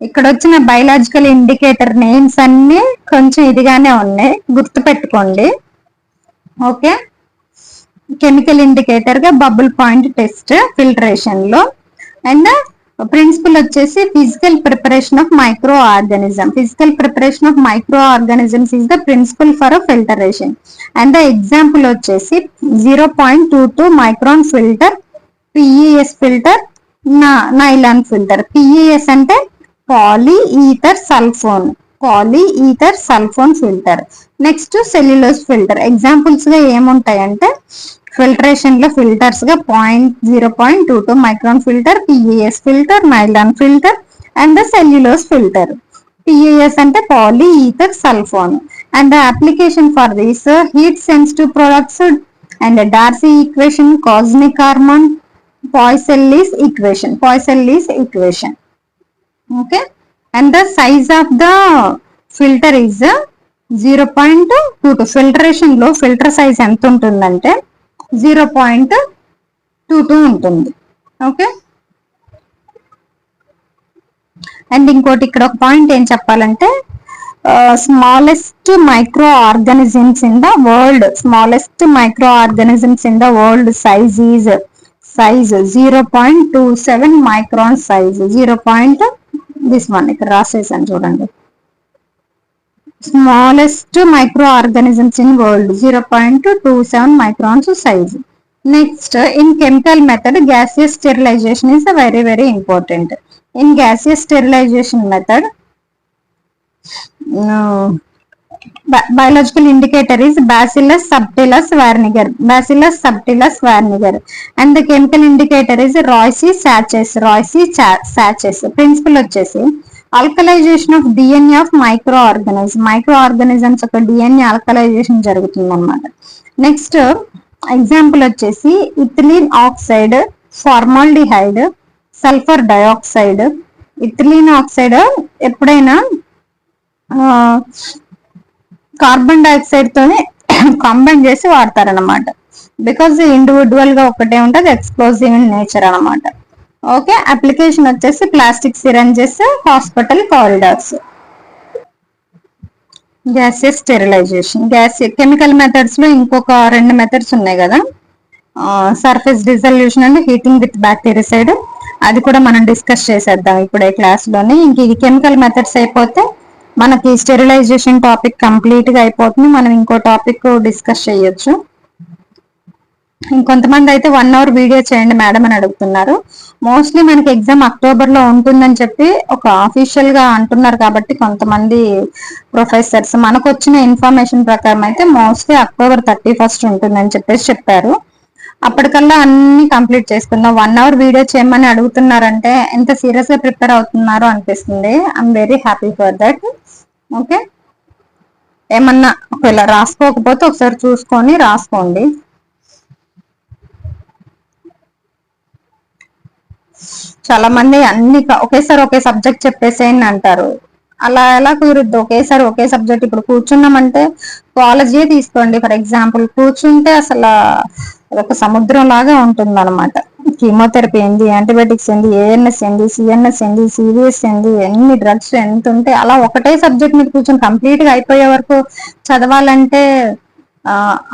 ఇక్కడ వచ్చిన biological indicator names అన్ని కొంచెం ఇదిగానే ఉన్నాయి, గుర్తు పెట్టుకోండి. ఓకే, కెమికల్ ఇండికేటర్ గా బబుల్ పాయింట్ టెస్ట్ ఫిల్టరేషన్ లో. అండ్ ప్రిన్సిపల్ వచ్చేసి physical preparation of micro organisms is the principle for filtration. And the example వచ్చేసి 0.22 micron filter, PES filter, nylon filter. PES అంటే polyether sulfone filter. Next cellulose filter. Examples గా ఏముంటాయంటే filtration లో filters గా 0.22 micron filter, PES filter, nylon filter and cellulose filter. PES అంటే polyether sulfone. And the application for this heat sensitive products and Darcy equation, cosmic hormone, Poiseuille's equation. Okay, and the size of the filter is 0.22. Filtration లో filter size ఎంత ఉంటుందంటే 0.22 ఉంటుంది. Okay, and ఇంకోటి ఇక్కడ ఒక point ఏం చెప్పాలంటే smallest micro organisms in the world size 0.27 micron size. This one ఇక్కడ రాసేసాను చూడండి. Smallest micro organisms in world 0.27 microns size. Next in chemical method gaseous sterilization is very very important. In gaseous sterilization method biological indicator is Bacillus subtilis varniger and the chemical indicator is Royce sachs. Principle వచ్చేసి alkalisation of DNA of micro organisms యొక్క DNA alkalisation జరుగుతుంది అన్నమాట. Next example వచ్చేసి ethylene oxide, formaldehyde, sulphur dioxide. Ethylene oxide ఎప్పుడైనా carbon dioxide తోనే combine చేసి వాడతారనమాట. Because individual గా ఒకటే ఉంటుంది, ఎక్స్ప్లోజివ్ ఇన్ నేచర్ అనమాట. ఓకే, అప్లికేషన్ వచ్చేసి plastic syringes, hospital corridors. Gaseous sterilisation, chemical methods లో ఇంకొక 2 మెథడ్స్ ఉన్నాయి కదా, surface dissolution and heating with bactericide. అది కూడా మనం డిస్కస్ చేసేద్దాం ఇప్పుడే క్లాస్ లోని. ఇంక ఇది కెమికల్ మెథడ్స్ అయిపోతే మనకి స్టెరిలైజేషన్ టాపిక్ కంప్లీట్ గా అయిపోతుంది. మనం ఇంకో టాపిక్ డిస్కస్ చేయొచ్చు. ఇంకొంతమంది అయితే 1 అవర్ వీడియో చేయండి మేడం అని అడుగుతున్నారు. మోస్ట్లీ మనకి ఎగ్జామ్ అక్టోబర్ లో ఉంటుందని చెప్పి ఒక అఫీషియల్ గా అంటున్నారు. కాబట్టి కొంతమంది ప్రొఫెసర్స్ మనకు వచ్చిన ఇన్ఫర్మేషన్ ప్రకారం అయితే మోస్ట్లీ అక్టోబర్ 31 ఉంటుందని చెప్పేసి చెప్పారు. అప్పటికల్లా అన్ని కంప్లీట్ చేసుకుందాం. 1 అవర్ వీడియో చేయమని అడుగుతున్నారంటే ఎంత సీరియస్ గా ప్రిపేర్ అవుతున్నారో అనిపిస్తుంది. I'm very happy for that. Okay, ఏమన్నా ఒకవేళ రాసుకోకపోతే ఒకసారి చూసుకొని రాసుకోండి. చాలా మంది అన్ని ఒకేసారి ఒకే సబ్జెక్ట్ చెప్పేసేయండి అంటారు. అలా ఎలా కుదురుద్ది? ఒకేసారి ఒకే సబ్జెక్ట్ ఇప్పుడు కూర్చున్నామంటే కాలేజీ తీసుకోండి ఫర్ ఎగ్జాంపుల్, కూర్చుంటే అసలు ఒక సముద్రం లాగా ఉంటుంది అనమాట. కీమోథెరపీ ఏంది, యాంటీబయాటిక్స్ ఏంది, ఏఎన్ఎస్ ఏంది, సిఎన్ఎస్ ఏంది, సివిఎస్ ఏంది, ఎన్ని డ్రగ్స్ ఎంత ఉంటే అలా ఒకటే సబ్జెక్ట్ మీద కూర్చొని కంప్లీట్ గా అయిపోయే వరకు చదవాలంటే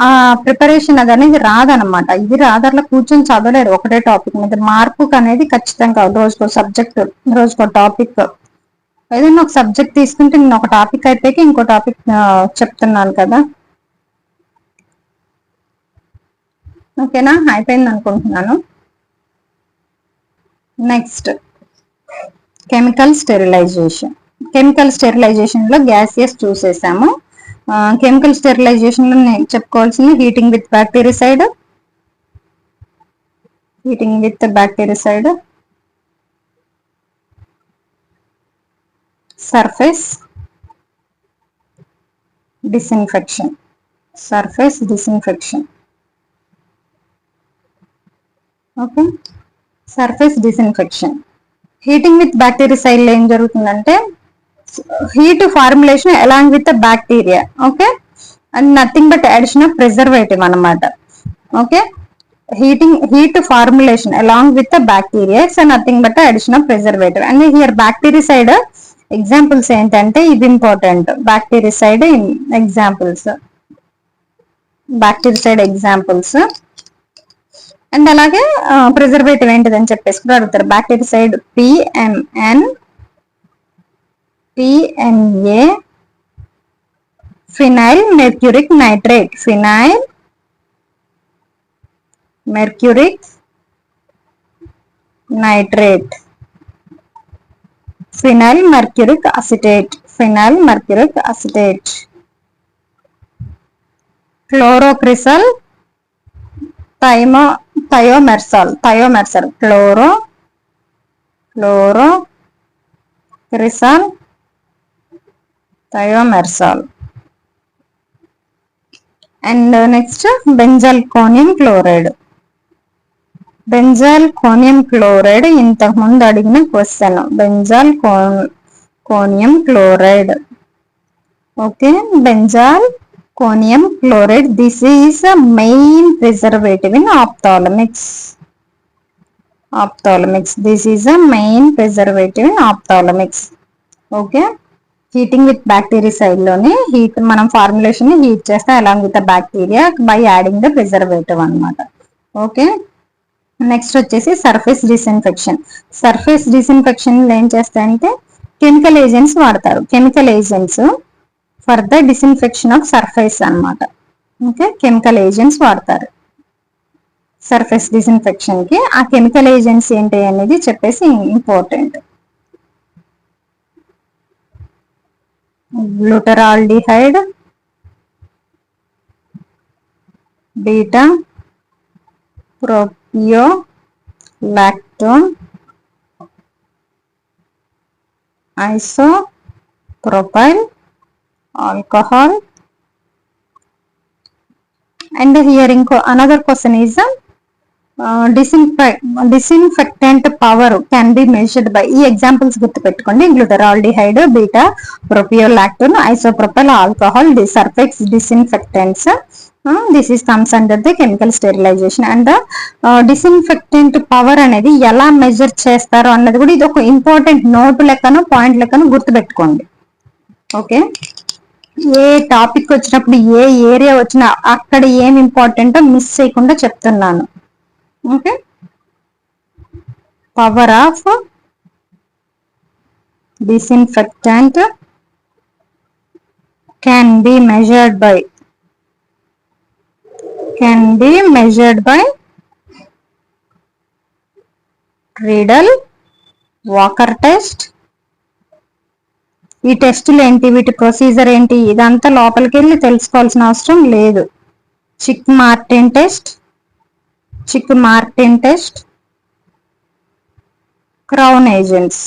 ఆ ప్రిపరేషన్ అనేది రాదనమాట. ఇది రాదర్లో కూర్చొని చదవలేరు ఒకటే టాపిక్ మీద. మార్పు అనేది ఖచ్చితంగా రోజుకో సబ్జెక్ట్, రోజుకో టాపిక్, ఏదైనా ఒక సబ్జెక్ట్ తీసుకుంటే నేను ఒక టాపిక్ అయిపోయాక ఇంకో టాపిక్ చెప్తున్నాను కదా. ఓకేనా, అయిపోయింది అనుకుంటున్నాను. Next chemical sterilization. Chemical sterilization లో గ్యాసియస్ చూసేసాము. కెమికల్ స్టెరిలైజేషన్ లో నేను చెప్పుకోవాల్సింది heating with bactericide, heating with bactericide, surface disinfection, surface disinfection. Okay, surface disinfection. Heating with bactericide లో ఏం జరుగుతుందంటే heat formulation along with bacteria. Okay, and nothing but addition of preservative అనమాట. Okay, heat formulation along with the bacteria is nothing but addition of preservative. And here bactericide examples ఏంటంటే ఇది important. Bactericide examples, bactericide examples. And అలాగే preservative ఏంటిదని చెప్పేసి కూడా అడుగుతారు. Bactericide PMN, PNA, phenyl mercuric nitrate, phenyl mercuric nitrate, phenyl mercuric acetate, phenyl mercuric acetate, chlorocrysal thiomersal, thiomersal, chlorocrysal thiomersal. And next benzalkonium chloride. Benzalkonium chloride ఇంతకు ముందు అడిగిన question. Benzalkonium chloride. Okay, benzalkonium chloride. This is a main preservative in ophthalmics. Ophthalmics, this is a main preservative in ophthalmics. Okay, heating with bactericide లోని heat మనం formulation ని heat చేస్తాం along with the bacteria by adding the preservative అనమాట. Okay, next వచ్చేసి surface disinfection. Surface disinfection ఏం చేస్తాయంటే chemical agents వాడతారు. Chemical agents for the disinfection of surface అనమాట. ఓకే, కెమికల్ ఏజెంట్స్ వాడతారు సర్ఫేస్ డిస్ఇన్ఫెక్షన్ కి. ఆ కెమికల్ ఏజెంట్స్ ఏంటి అనేది చెప్పేసి important. Glutaraldehyde, beta propiolactone, isopropyl alcohol. And here another question is disinfectant power can be measured by ఈ examples గుర్తుపెట్టుకోండి. Glutaraldehyde, beta propiolactone, isopropyl alcohol, surface disinfectants. This is comes under the chemical sterilization. And disinfectant power అనేది ఎలా measure చేస్తారో అన్నది కూడా ఇది ఒక important note లెక్కను పాయింట్ లెక్కను గుర్తుపెట్టుకోండి. ఓకే, ఏ టాపిక్ వచ్చినప్పుడు ఏ ఏరియా వచ్చినా అక్కడ ఏం ఇంపార్టెంటో మిస్ చేయకుండా చెప్తున్నాను. Okay, power of disinfectant can be measured by Riedel Walker test. ఈ టెస్టులు ఏంటి, వీటి ప్రొసీజర్ ఏంటి, ఇదంతా లోపలికి వెళ్ళి తెలుసుకోవాల్సిన అవసరం లేదు. Chick Martin test, crown agents.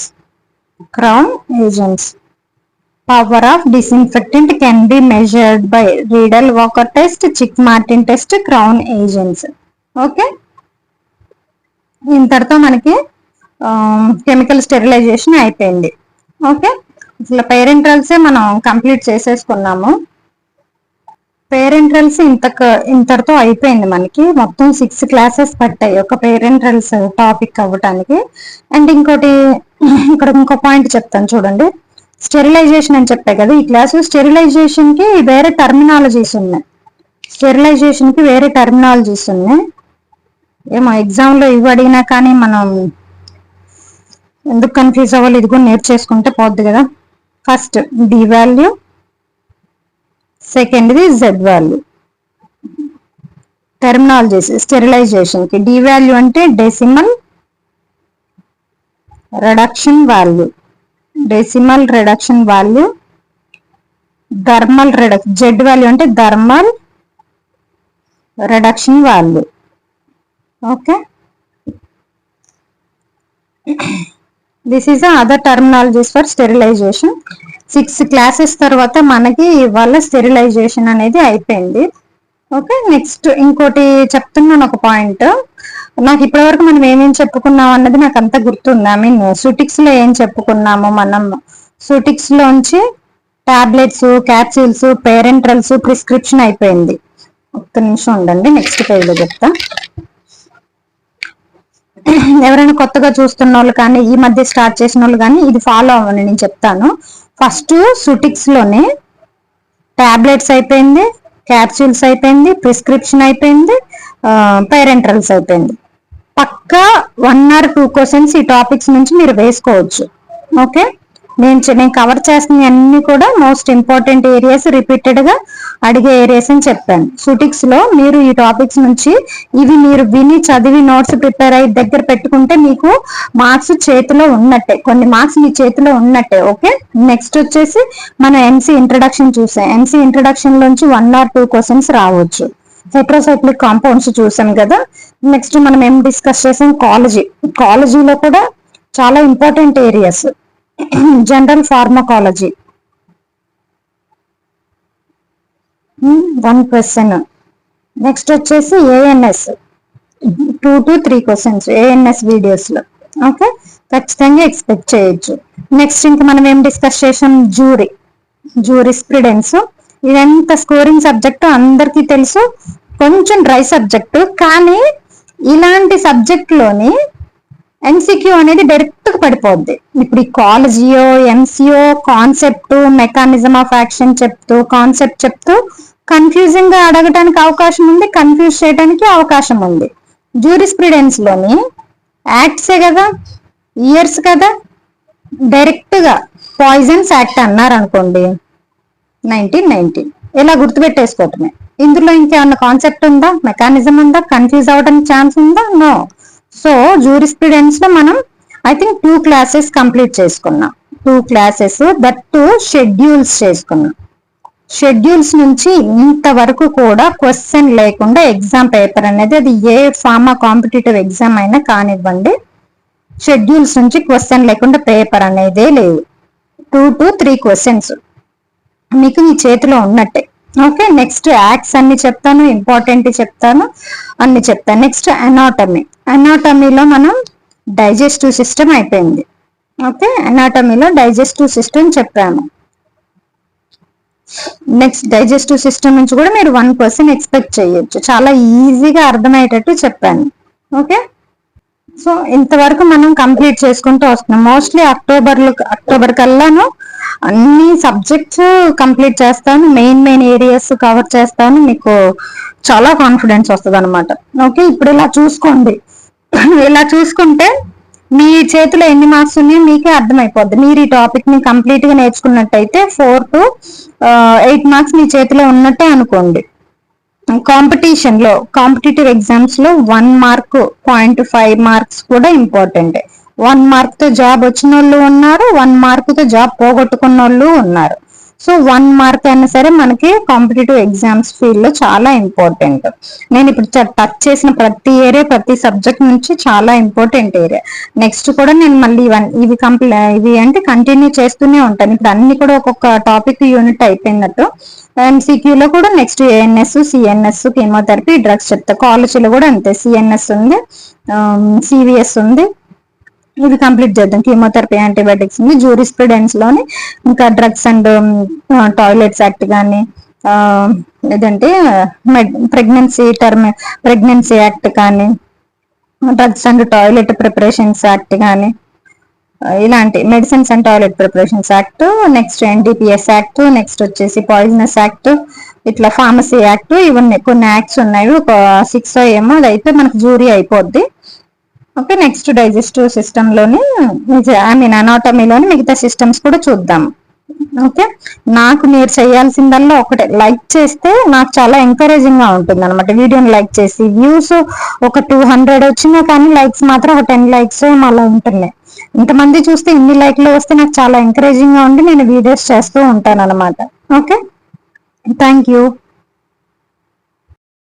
Power of disinfectant can be measured by Riedel Walker test, Chick Martin test, Crown agents. Okay, ఇంతటితో మనకి కెమికల్ స్టెరిలైజేషన్ అయిపోయింది. ఓకే, ఇట్లా పేరెంట్రల్సే మనం కంప్లీట్ చేసేసుకున్నాము. పేరెంట్రల్స్ ఇంతటితో అయిపోయింది. మనకి మొత్తం 6 క్లాసెస్ పట్టాయి ఒక పేరెంట్రల్స్ టాపిక్ అవ్వటానికి. అండ్ ఇంకోటి ఇక్కడ ఇంకో పాయింట్ చెప్తాను చూడండి. స్టెరిలైజేషన్ అని చెప్పాయి కదా ఈ క్లాసు. స్టెరిలైజేషన్ కి వేరే టర్మినాలజీస్ ఉన్నాయి. ఏమో ఎగ్జామ్ లో ఇవి అడిగినా కానీ మనం ఎందుకు కన్ఫ్యూజ్ అవ్వాలి, ఇది కూడా నేర్చేసుకుంటే పోద్ది కదా. ఫస్ట్ డి వాల్యూ, సెకండ్ది జెడ్ వాల్యూ. టర్మినాలజీస్ స్టెరిలైజేషన్ కి డి వాల్యూ అంటే decimal reduction value, thermal reduction. Z value అంటే thermal reduction value. Okay, this is other terminologies for sterilization. 6 classes తర్వాత మనకి ఇవాళ స్టెరిలైజేషన్ అనేది అయిపోయింది. ఓకే, నెక్స్ట్ ఇంకోటి చెప్తున్నాను ఒక పాయింట్. నాకు ఇప్పటివరకు మనం ఏమేమి చెప్పుకున్నాం అన్నది నాకు అంత గుర్తుంది. ఐ మీన్ సూటిక్స్ లో ఏం చెప్పుకున్నాము మనం. సూటిక్స్ లోంచి టాబ్లెట్స్, క్యాప్సూల్స్, పేరెంట్రల్స్, ప్రిస్క్రిప్షన్ అయిపోయింది. ఒక్క నిమిషం ఉండండి, నెక్స్ట్ పేజ్ లో చెప్తా. ఎవరైనా కొత్తగా చూస్తున్న వాళ్ళు కానీ ఈ మధ్య స్టార్ట్ చేసిన వాళ్ళు కానీ ఇది ఫాలో అవ్వండి, నేను చెప్తాను. ఫస్ట్ సూటిక్స్ లోనే టాబ్లెట్స్ అయిపోయింది, క్యాప్సూల్స్ అయిపోయింది, ప్రిస్క్రిప్షన్ అయిపోయింది, పేరెంట్రల్స్ అయిపోయింది. పక్కా 1 or 2 క్వశ్చన్స్ ఈ టాపిక్స్ నుంచి మీరు వేసుకోవచ్చు. ఓకే, నేను కవర్ చేస్తున్న అన్ని కూడా మోస్ట్ ఇంపార్టెంట్ ఏరియాస్, రిపీటెడ్ గా అడిగే ఏరియాస్ అని చెప్పాను. సూటిక్స్ లో మీరు ఈ టాపిక్స్ నుంచి ఇవి మీరు విని చదివి నోట్స్ ప్రిపేర్ అయ్యి దగ్గర పెట్టుకుంటే మీకు మార్క్స్ చేతిలో ఉన్నట్టే, కొన్ని మార్క్స్ మీ చేతిలో ఉన్నట్టే. ఓకే, నెక్స్ట్ వచ్చేసి మనం ఎంసీ ఇంట్రడక్షన్ చూసాం. ఎంసీ ఇంట్రడక్షన్ లోంచి 1 or 2 క్వశ్చన్స్ రావచ్చు. హెట్రోసైక్లిక్ కాంపౌండ్స్ చూసాం కదా. నెక్స్ట్ మనం ఏం డిస్కస్ చేసాం, కాలజీలో కూడా చాలా important areas. General pharmacology 1 question. Next వచ్చేసి ANS 2 to 3 questions ANS videos లో. ఓకే, ఖచ్చితంగా ఎక్స్పెక్ట్ చేయొచ్చు. నెక్స్ట్ ఇంకా మనం ఏం డిస్కస్ చేసాం, జూరిస్ప్రుడెన్స్. ఇదంతా స్కోరింగ్ సబ్జెక్ట్ అందరికీ తెలుసు, కొంచెం డ్రై సబ్జెక్టు. కానీ ఇలాంటి సబ్జెక్ట్ లోని ఎంసీక్యూ అనేది డైరెక్ట్ గా పడిపోద్ది. ఇప్పుడు ఈ కాలజియో, MCO concept, mechanism of action concept చెప్తూ కన్ఫ్యూజింగ్ గా అడగటానికి అవకాశం ఉంది, కన్ఫ్యూజ్ చేయడానికి అవకాశం ఉంది. జ్యూరిస్ప్రుడెన్స్ లోని యాక్ట్సే కదా, ఇయర్స్ కదా, డైరెక్ట్ గా పాయిజన్స్ యాక్ట్ అన్నారు అనుకోండి 1990, ఇలా గుర్తుపెట్టేసుకోవటమే. ఇందులో ఇంకేమన్నా కాన్సెప్ట్ ఉందా, మెకానిజం ఉందా, కన్ఫ్యూజ్ అవడానికి ఛాన్స్ ఉందా? నో. సో జూరిస్ప్రుడెన్స్ లో మనం ఐ థింక్ 2 క్లాసెస్ కంప్లీట్ చేసుకున్నాం. 2 క్లాసెస్ దట్ 2 షెడ్యూల్స్ చేసుకున్నాం. షెడ్యూల్స్ నుంచి ఇంతవరకు కూడా క్వశ్చన్ లేకుండా ఎగ్జామ్ పేపర్ అనేది, అది ఏ ఫార్మా కాంపిటేటివ్ ఎగ్జామ్ అయినా కానివ్వండి, షెడ్యూల్స్ నుంచి క్వశ్చన్ లేకుండా పేపర్ అనేదే లేదు. 2 to 3 క్వశ్చన్స్ మీకు మీ చేతిలో ఉన్నట్టే. ఓకే, నెక్స్ట్ యాక్ట్స్ అన్ని చెప్తాను, ఇంపార్టెంట్ చెప్తాను, అన్ని చెప్తాను. నెక్స్ట్ అనాటమీలో మనం డైజెస్టివ్ సిస్టమ్ అయిపోయింది. ఓకే, అనాటమీలో డైజెస్టివ్ సిస్టమ్ చెప్పాము. నెక్స్ట్ డైజెస్టివ్ సిస్టమ్ నుంచి కూడా మీరు 1% ఎక్స్పెక్ట్ చేయొచ్చు. చాలా ఈజీగా అర్థమయ్యేటట్టు చెప్పాను. ఓకే, సో ఇంతవరకు మనం కంప్లీట్ చేసుకుంటూ వస్తున్నాం. మోస్ట్లీ అక్టోబర్ కల్లాను అన్ని సబ్జెక్ట్స్ కంప్లీట్ చేస్తాను. మెయిన్ ఏరియాస్ కవర్ చేస్తాను. మీకు చాలా కాన్ఫిడెన్స్ వస్తుంది అనమాట. ఓకే, ఇప్పుడు ఇలా చూసుకోండి. ఇలా చూసుకుంటే మీ చేతిలో ఎన్ని మార్క్స్ ఉన్నాయో మీకే అర్థమైపోద్ది. మీరు ఈ టాపిక్ ని కంప్లీట్ గా నేర్చుకున్నట్టయితే 4 to 8 మార్క్స్ మీ చేతిలో ఉన్నట్టే అనుకోండి. కాంపిటీషన్ లో కాంపిటేటివ్ ఎగ్జామ్స్ లో 1 మార్క్ 0.5 మార్క్స్ కూడా ఇంపార్టెంట్. 1 మార్క్ తో జాబ్ వచ్చిన వాళ్ళు ఉన్నారు, 1 మార్క్ తో జాబ్ పోగొట్టుకున్న వాళ్ళు ఉన్నారు. సో 1 మార్క్ అయినా సరే మనకి కాంపిటేటివ్ ఎగ్జామ్స్ ఫీల్డ్ లో చాలా ఇంపార్టెంట్. నేను ఇప్పుడు టచ్ చేసిన ప్రతి ఏరియా, ప్రతి సబ్జెక్ట్ నుంచి చాలా ఇంపార్టెంట్ ఏరియా. నెక్స్ట్ కూడా నేను మళ్ళీ ఇవి అంటే కంటిన్యూ చేస్తూనే ఉంటాను. ఇప్పుడు అన్ని కూడా ఒక్కొక్క టాపిక్ యూనిట్ అయిపోయినట్టు. MCQ లో కూడా next ANS, CNS, chemotherapy, drugs చెప్తా. కాలేజీలో కూడా అంతే, CNS ఉంది, CVS ఉంది. ఇది కంప్లీట్ చేద్దాం. కీమోథెరపీ, యాంటీబయాటిక్స్ ఉంది. జూరిస్ప్రుడెన్స్ లోని ఇంకా డ్రగ్స్ అండ్ టాయిలెట్స్ యాక్ట్ కానీ, లేదంటే ప్రెగ్నెన్సీ యాక్ట్ కానీ, drugs and toilet preparations act కానీ, ఇలాంటి medicines and toilet preparations act, next NDPS act, next వచ్చేసి పాయిజనస్ యాక్ట్, ఇట్లా ఫార్మసీ యాక్ట్, ఇవన్నీ కొన్ని యాక్ట్స్ ఉన్నాయి. ఒక 6 ఏమో, అది అయితే మనకు జూరీ అయిపోద్ది. ఓకే, నెక్స్ట్ డైజెస్టివ్ సిస్టమ్ లోని అనాటమీలోని మిగతా సిస్టమ్స్ కూడా చూద్దాం. ఓకే, నాకు మీరు చేయాల్సిందల్లా ఒకటే, లైక్ చేస్తే నాకు చాలా ఎంకరేజింగ్ గా ఉంటుంది అనమాట. వీడియోని లైక్ చేసి వ్యూస్ ఒక 200 వచ్చినా కానీ లైక్స్ మాత్రం ఒక 10 లైక్స్ అలా ఉంటున్నాయి. ఇంతమంది చూస్తే ఇన్ని లైక్లు వస్తే నాకు చాలా ఎంకరేజింగ్ గా ఉండి నేను వీడియోస్ చేస్తూ ఉంటాను అనమాట. Okay, thank you.